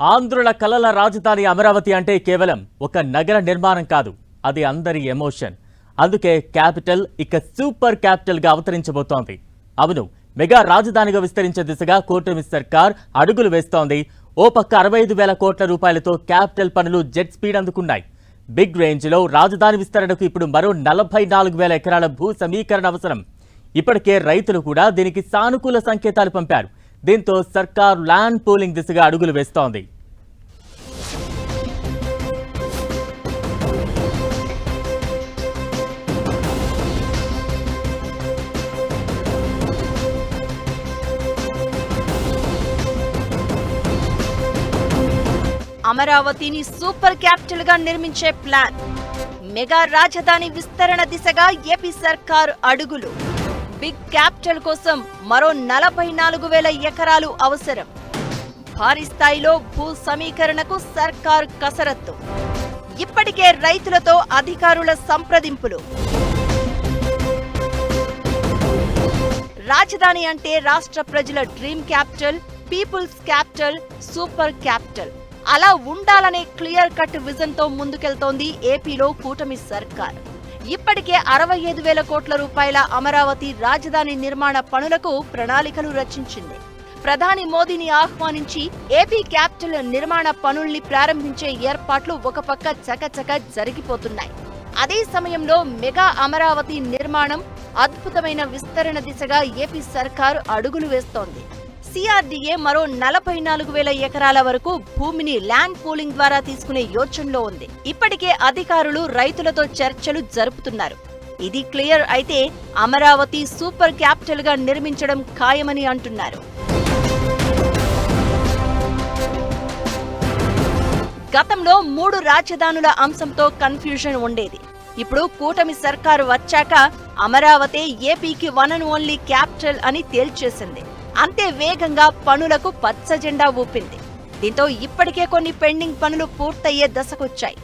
ఆంధ్రుల కలల రాజధాని అమరావతి అంటే కేవలం ఒక నగర నిర్మాణం కాదు, అది అందరి ఎమోషన్. అందుకే క్యాపిటల్ ఇక సూపర్ క్యాపిటల్ గా అవతరించబోతోంది. అవును, మెగా రాజధానిగా విస్తరించే దిశగా కూటమి సర్కార్ అడుగులు వేస్తోంది. ఓ పక్క 65,000 కోట్ల రూపాయలతో క్యాపిటల్ పనులు జెట్ స్పీడ్ అందుకున్నాయి. బిగ్ రేంజ్ లో రాజధాని విస్తరణకు ఇప్పుడు మరో 44,000 ఎకరాల భూ సమీకరణ అవసరం. ఇప్పటికే రైతులు కూడా దీనికి సానుకూల సంకేతాలు పంపారు. దీంతో సర్కార్ ల్యాండ్ పూలింగ్ దిశగా అడుగులు వేస్తోంది. అమరావతిని సూపర్ క్యాపిటల్ గా నిర్మించే ప్లాన్. మెగా రాజధాని విస్తరణ దిశగా ఏపీ సర్కార్ అడుగులు. బిగ్ క్యాపిటల్ కోసం మరో 44,000 ఎకరాలు అవసరం. భారీ స్థాయిలో భూ సమీకరణకు సర్కార్ కసరత్తు. ఇప్పటికే రైతులతో అధికారుల సంప్రదింపులు. రాజధాని అంటే రాష్ట్ర ప్రజల dream capital, peoples capital, super capital. అలా ఉండాలనే క్లియర్ కట్ విజన్ తో ముందుకెళ్తోంది ఏపీలో కూటమి సర్కార్. ఇప్పటికే 65,000 కోట్ల రూపాయల అమరావతి రాజధాని నిర్మాణ పనులకు ప్రణాళికలు రచించింది. ప్రధాని మోదీని ఆహ్వానించి ఏపీ క్యాపిటల్ నిర్మాణ పనుల్ని ప్రారంభించే ఏర్పాట్లు ఒక పక్క చకచక జరిగిపోతున్నాయి. అదే సమయంలో మెగా అమరావతి నిర్మాణం, అద్భుతమైన విస్తరణ దిశగా ఏపీ సర్కార్ అడుగులు వేస్తోంది. సిఆర్డీఏ మరో 44,000 ఎకరాల వరకు భూమిని ల్యాండ్ పూలింగ్ ద్వారా తీసుకునే యోచనలో ఉంది. ఇప్పటికే అధికారులు రైతులతో చర్చలు జరుపుతున్నారు. ఇది క్లియర్ అయితే అమరావతి సూపర్ క్యాపిటల్ గా నిర్మించడం ఖాయమని అంటున్నారు. గతంలో 3 రాజధానుల అంశంతో కన్ఫ్యూజన్ ఉండేది. ఇప్పుడు కూటమి సర్కారు వచ్చాక అమరావతి ఏపీకి వన్ అండ్ ఓన్లీ క్యాపిటల్ అని తేల్చేసింది. అంతే వేగంగా పనులకు పచ్చ జెండా ఊపింది. దీంతో ఇప్పటికే కొన్ని పెండింగ్ పనులు పూర్తయ్యే దశకొచ్చాయి.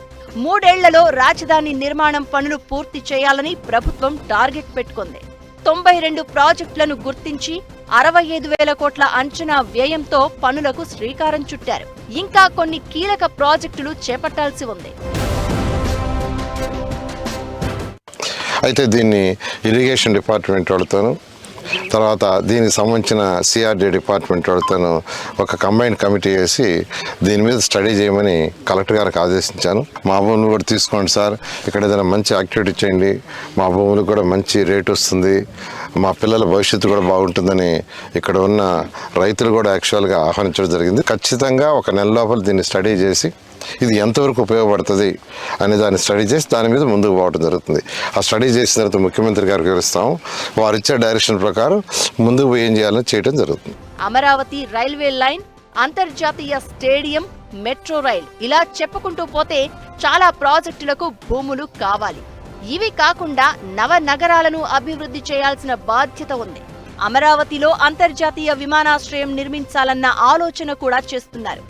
3 ఏళ్లలో రాజధాని నిర్మాణం పనులు పూర్తి చేయాలని ప్రభుత్వం టార్గెట్ పెట్టుకుంది. 92 ప్రాజెక్టులను గుర్తించి 65,000 కోట్ల అంచనా వ్యయంతో పనులకు శ్రీకారం చుట్టారు. ఇంకా కొన్ని కీలక ప్రాజెక్టులు చేపట్టాల్సి ఉంది. అయితే దీన్ని ఇరిగేషన్ డిపార్ట్మెంట్ వాళ్ళతోనూ, తర్వాత దీనికి సంబంధించిన సిఆర్డీ డిపార్ట్మెంట్ వాళ్ళతోనూ ఒక కంబైన్ కమిటీ వేసి దీని మీద స్టడీ చేయమని కలెక్టర్ గారికి ఆదేశించాను. మా భూములు కూడా తీసుకోండి సార్, ఇక్కడ ఏదైనా మంచి యాక్టివిటీ చేయండి, మా భూములకు కూడా మంచి రేట్ వస్తుంది, మా పిల్లల భవిష్యత్తు కూడా బాగుంటుందని ఇక్కడ ఉన్న రైతులు కూడా యాక్చువల్గా ఆహ్వానించడం జరిగింది. ఖచ్చితంగా ఒక నెల లోపల దీన్ని స్టడీ చేసి ఇది ఎంతవరకు ఉపయోగపడుతుంది అనే దాన్ని స్టడీ చేసి దాని మీద ముందుకు పోవడం జరుగుతుంది. ఆ స్టడీ చేసిన తర్వాత ముఖ్యమంత్రి గారికి వివరిస్తాము. వారు ఇచ్చే డైరెక్షన్ ప్రకారం ముందుకు పోయి ఏం చేయాలని చేయడం జరుగుతుంది. అమరావతి రైల్వే లైన్, అంతర్జాతీయ స్టేడియం, మెట్రో రైల్, ఇలా చెప్పుకుంటూ పోతే చాలా ప్రాజెక్టులకు భూములు కావాలి. ఇవి కాకుండా నవ నగరాలను అభివృద్ధి చేయాల్సిన బాధ్యత ఉంది. అమరావతిలో అంతర్జాతీయ విమానాశ్రయం నిర్మించాలన్న ఆలోచన కూడా చేస్తున్నారు.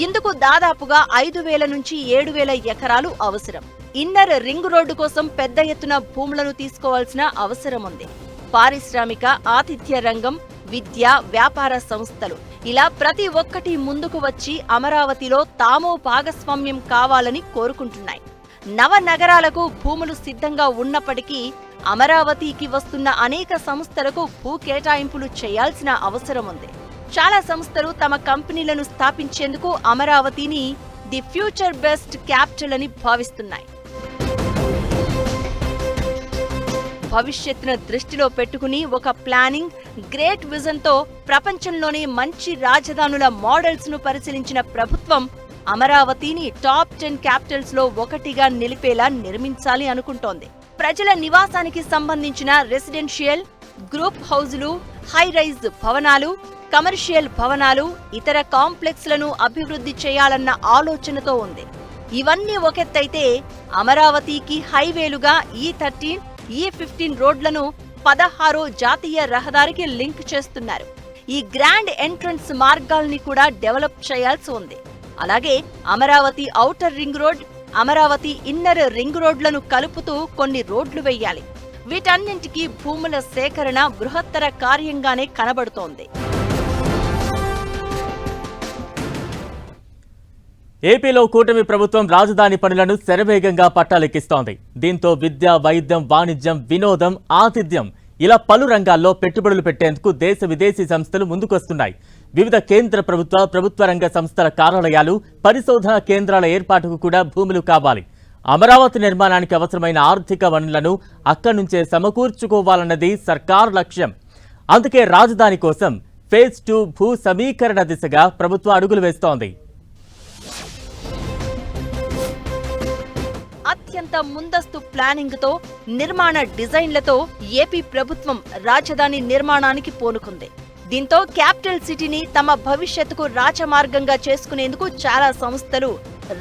ఇందుకు దాదాపుగా 5,000 నుంచి 7,000 ఎకరాలు అవసరం. ఇన్నర్ రింగ్ రోడ్డు కోసం పెద్ద ఎత్తున భూములను తీసుకోవాల్సిన అవసరం ఉంది. పారిశ్రామిక, ఆతిథ్య రంగం, విద్య, వ్యాపార సంస్థలు, ఇలా ప్రతి ఒక్కటి ముందుకు వచ్చి అమరావతిలో తాము భాగస్వామ్యం కావాలని కోరుకుంటున్నాయి. నవ నగరాలకు భూములు సిద్ధంగా ఉన్నప్పటికీ అమరావతికి వస్తున్న అనేక సంస్థలకు భూ కేటాయింపులు చేయాల్సిన అవసరం ఉంది. చాలా సంస్థలు తమ కంపెనీలను స్థాపించేందుకు అమరావతిని ది ఫ్యూచర్ బెస్ట్ క్యాపిటల్ అని భావిస్తున్నాయి. భవిష్యత్తును దృష్టిలో పెట్టుకుని ఒక ప్లానింగ్, గ్రేట్ విజన్ తో ప్రపంచంలోనే మంచి రాజధానుల మోడల్స్ ను పరిశీలించిన ప్రభుత్వం అమరావతిని టాప్ 10 క్యాపిటల్స్ లో ఒకటిగా నిలిపేలా నిర్మించాలి అనుకుంటోంది. ప్రజల నివాసానికి సంబంధించిన రెసిడెన్షియల్, గ్రూప్ హౌజులు, హై రైజ్ భవనాలు, కమర్షియల్ భవనాలు, ఇతర కాంప్లెక్స్లను అభివృద్ధి చేయాలన్న ఆలోచనతో ఉంది. ఇవన్నీ ఒకెత్తైతే అమరావతికి హైవేలుగా E13, E15 రోడ్లను 16వ జాతీయ రహదారికి లింక్ చేస్తున్నారు. ఈ గ్రాండ్ ఎంట్రన్స్ మార్గాల్ని కూడా డెవలప్ చేయాల్సి ఉంది. అలాగే Amaravati outer ring road, Amaravati inner ring రోడ్లను కలుపుతూ కొన్ని రోడ్లు వేయాలి. వీటన్నింటికీ భూముల సేకరణ బృహత్తర కార్యంగానే కనబడుతోంది. ఏపీలో కూటమి ప్రభుత్వం రాజధాని పనులను శరవేగంగా పట్టాలెక్కిస్తోంది. దీంతో విద్య, వైద్యం, వాణిజ్యం, వినోదం, ఆతిథ్యం ఇలా పలు రంగాల్లో పెట్టుబడులు పెట్టేందుకు దేశ విదేశీ సంస్థలు ముందుకొస్తున్నాయి. వివిధ కేంద్ర ప్రభుత్వ రంగ సంస్థల కార్యాలయాలు, పరిశోధన కేంద్రాల ఏర్పాటుకు కూడా భూములు కావాలి. అమరావతి నిర్మాణానికి అవసరమైన ఆర్థిక వనరులను అక్కడి నుంచే సమకూర్చుకోవాలన్నది సర్కార్ లక్ష్యం. అందుకే రాజధాని కోసం ఫేజ్ 2 భూ సమీకరణ దిశగా ప్రభుత్వం అడుగులు వేస్తోంది. అత్యంత ముందస్తు ప్లానింగ్ తో, నిర్మాణ డిజైన్లతో ఏపీ ప్రభుత్వం రాజధాని నిర్మాణానికి పూనుకుంది. దీంతో క్యాపిటల్ సిటీని తమ భవిష్యత్తుకు రాజమార్గంగా చేసుకునేందుకు చాలా సంస్థలు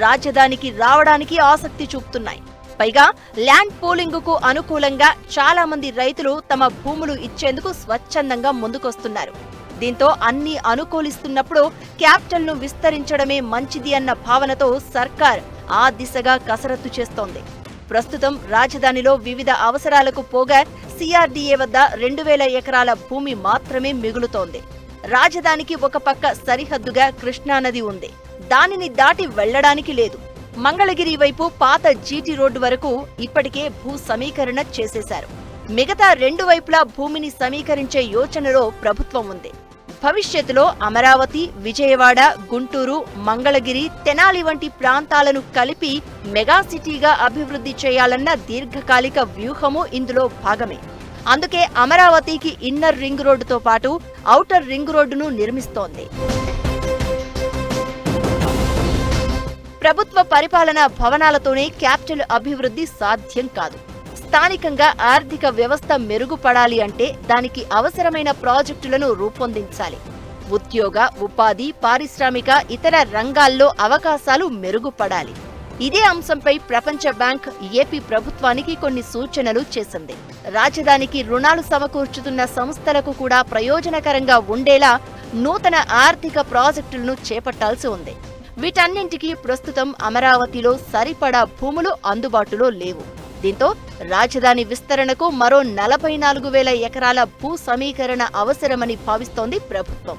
రాజధానికి రావడానికి ఆసక్తి చూపుతున్నాయి. పైగా ల్యాండ్ పూలింగ్ కు అనుకూలంగా చాలా మంది రైతులు తమ భూములు ఇచ్చేందుకు స్వచ్ఛందంగా ముందుకొస్తున్నారు. దీంతో అన్ని అనుకూలిస్తున్నప్పుడు క్యాపిటల్ ను విస్తరించడమే మంచిది అన్న భావనతో సర్కార్ ఆ దిశగా కసరత్తు చేస్తోంది. ప్రస్తుతం రాజధానిలో వివిధ అవసరాలకు పోగా సిఆర్డీఏ వద్ద 2000 ఎకరాల భూమి మాత్రమే మిగులుతోంది. రాజధానికి ఒక పక్క సరిహద్దుగా కృష్ణానది ఉంది. దానిని దాటి వెళ్లడానికి లేదు. మంగళగిరి వైపు పాత జీటీ రోడ్డు వరకు ఇప్పటికే భూ సమీకరణ చేసేశారు. మిగతా 2 వైపులా భూమిని సమీకరించే యోచనలో ప్రభుత్వం ఉంది. భవిష్యత్తులో అమరావతి, విజయవాడ, గుంటూరు, మంగళగిరి, తెనాలి వంటి ప్రాంతాలను కలిపి మెగా సిటీగా అభివృద్ధి చేయాలన్న దీర్ఘకాలిక వ్యూహము ఇందులో భాగమే. అందుకే అమరావతికి ఇన్నర్ రింగ్ రోడ్డుతో పాటు ఔటర్ రింగ్ రోడ్డును నిర్మిస్తోంది. ప్రభుత్వ పరిపాలనా భవనాలతోనే క్యాపిటల్ అభివృద్ధి సాధ్యం కాదు. స్థానికంగా ఆర్థిక వ్యవస్థ మెరుగుపడాలి అంటే దానికి అవసరమైన ప్రాజెక్టులను రూపొందించాలి. ఉద్యోగ, ఉపాధి, పారిశ్రామిక, ఇతర రంగాల్లో అవకాశాలు మెరుగుపడాలి. ఇదే అంశంపై ప్రపంచ బ్యాంక్ ఏపీ ప్రభుత్వానికి కొన్ని సూచనలు చేసింది. రాజధానికి రుణాలు సమకూర్చుతున్న సంస్థలకు కూడా ప్రయోజనకరంగా ఉండేలా నూతన ఆర్థిక ప్రాజెక్టులను చేపట్టాల్సి ఉంది. వీటన్నింటికీ ప్రస్తుతం అమరావతిలో సరిపడా భూములు అందుబాటులో లేవు. దీంతో రాజధాని విస్తరణకు మరో 44,000 ఎకరాల భూ సమీకరణ అవసరమని భావిస్తోంది ప్రభుత్వం.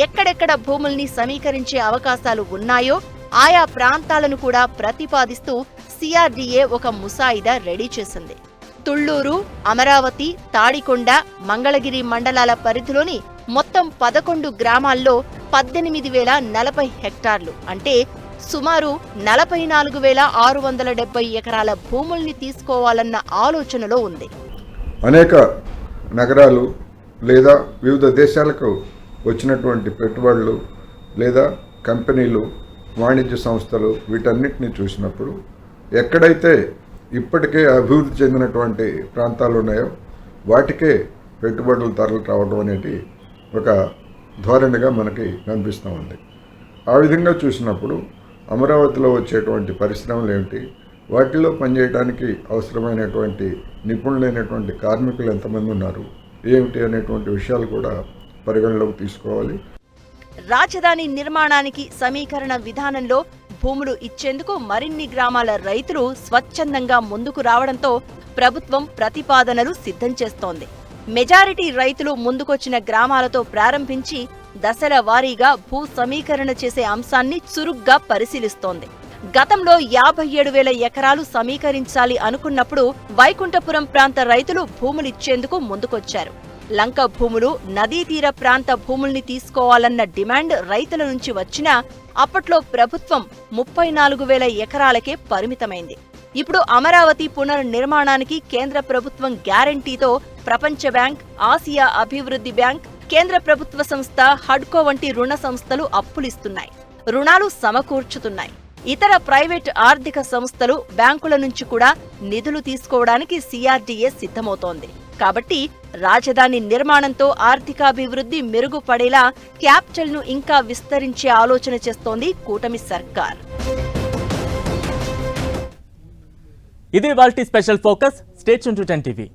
ఎక్కడెక్కడ భూముల్ని సమీకరించే అవకాశాలు ఉన్నాయో ఆయా ప్రాంతాలను కూడా ప్రతిపాదిస్తూ సిఆర్డీఏ ఒక ముసాయిదా రెడీ చేసింది. తుళ్లూరు, అమరావతి, తాడికొండ, మంగళగిరి మండలాల పరిధిలోని మొత్తం 11 గ్రామాల్లో 18,040 హెక్టార్లు అంటే సుమారు 44,670 ఎకరాల భూముల్ని తీసుకోవాలన్న ఆలోచనలో ఉంది. అనేక నగరాలు లేదా వివిధ దేశాలకు వచ్చినటువంటి పెట్టుబడులు లేదా కంపెనీలు, వాణిజ్య సంస్థలు వీటన్నిటిని చూసినప్పుడు ఎక్కడైతే ఇప్పటికే అభివృద్ధి చెందినటువంటి ప్రాంతాలు ఉన్నాయో వాటికే పెట్టుబడులు తరలి రావడం అనేది ఒక ధోరణిగా మనకి కనిపిస్తూ ఉంది. ఆ విధంగా చూసినప్పుడు అమరావతిలో వచ్చేటువంటి పరిశ్రమలు ఏమిటి, వాటిలో పనిచేయడానికి అవసరమైనటువంటి నిపుణులైనటువంటి కార్మికులు ఎంతమంది ఉన్నారు, ఏమిటి అనేటువంటి విషయాలు కూడా పరిగణలోకి తీసుకోవాలి. రాజధాని నిర్మాణానికి సమీకరణ విధానంలో భూములు ఇచ్చేందుకు మరిన్ని గ్రామాల రైతులు స్వచ్ఛందంగా ముందుకు రావడంతో ప్రభుత్వం ప్రతిపాదనలు సిద్ధం చేస్తోంది. మెజారిటీ రైతులు ముందుకొచ్చిన గ్రామాలతో ప్రారంభించి దశల వారీగా భూ సమీకరణ చేసే అంశాన్ని చురుగ్గా పరిశీలిస్తోంది. గతంలో 57,000 ఎకరాలు సమీకరించాలి అనుకున్నప్పుడు వైకుంఠపురం ప్రాంత రైతులు భూములిచ్చేందుకు ముందుకొచ్చారు. లంక భూములు, నదీ తీర ప్రాంత భూముల్ని తీసుకోవాలన్న డిమాండ్ రైతుల నుంచి వచ్చినా అప్పట్లో ప్రభుత్వం 34,000 ఎకరాలకే పరిమితమైంది. ఇప్పుడు అమరావతి పునర్నిర్మాణానికి కేంద్ర ప్రభుత్వం గ్యారంటీతో ప్రపంచ బ్యాంక్, ఆసియా అభివృద్ధి బ్యాంక్, కేంద్ర ప్రభుత్వ సంస్థ హడ్కో వంటి రుణ సంస్థలు అప్పులిస్తున్నాయి, రుణాలు సమకూర్చుతున్నాయి. ఇతర ప్రైవేట్ ఆర్థిక సంస్థలు, బ్యాంకుల నుంచి కూడా నిధులు తీసుకోవడానికి సిఆర్డీఏ సిద్ధమవుతోంది. కాబట్టి రాజధాని నిర్మాణంతో ఆర్థికాభివృద్ధి మెరుగుపడేలా క్యాపిటల్ ను ఇంకా విస్తరించే ఆలోచన చేస్తోంది కూటమి సర్కార్. ఇది వాల్టీ special focus. Stay tuned to 10 TV.